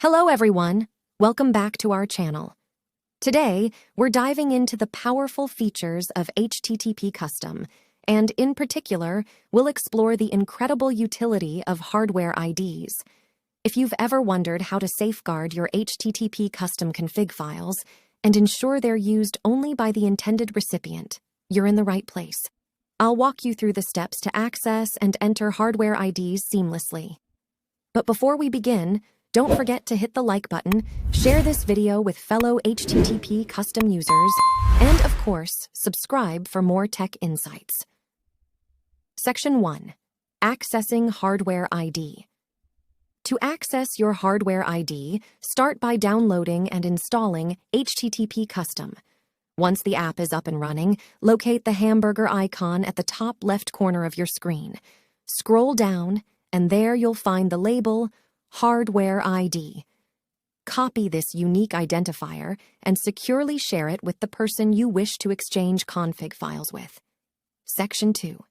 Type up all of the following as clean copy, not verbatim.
Hello everyone, welcome back to our channel. Today, we're diving into the powerful features of HTTP Custom, and in particular, we'll explore the incredible utility of hardware IDs. If you've ever wondered how to safeguard your HTTP Custom config files and ensure they're used only by the intended recipient, you're in the right place. I'll walk you through the steps to access and enter hardware IDs seamlessly. But before we begin, don't forget to hit the like button, share this video with fellow HTTP Custom users, and of course, subscribe for more tech insights. Section 1. Accessing Hardware ID. To access your hardware ID, start by downloading and installing HTTP Custom. Once the app is up and running, locate the hamburger icon at the top left corner of your screen. Scroll down, and there you'll find the label Hardware ID. Copy this unique identifier and securely share it with the person you wish to exchange config files with. Section 2.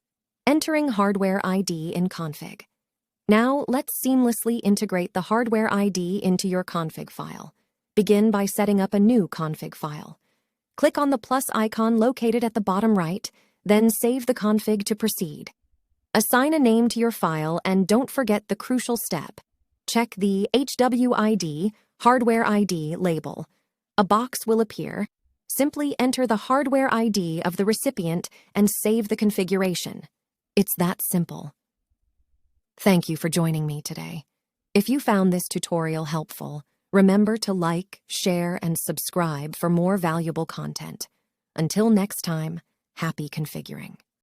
Entering hardware ID in config. Now, let's seamlessly integrate the hardware ID into your config file. Begin by setting up a new config file. Click on the plus icon located at the bottom right, then save the config to proceed. Assign a name to your file and don't forget the crucial step. Check the HWID, Hardware ID label. A box will appear. Simply enter the hardware ID of the recipient and save the configuration. It's that simple. Thank you for joining me today. If you found this tutorial helpful, remember to like, share, and subscribe for more valuable content. Until next time, happy configuring.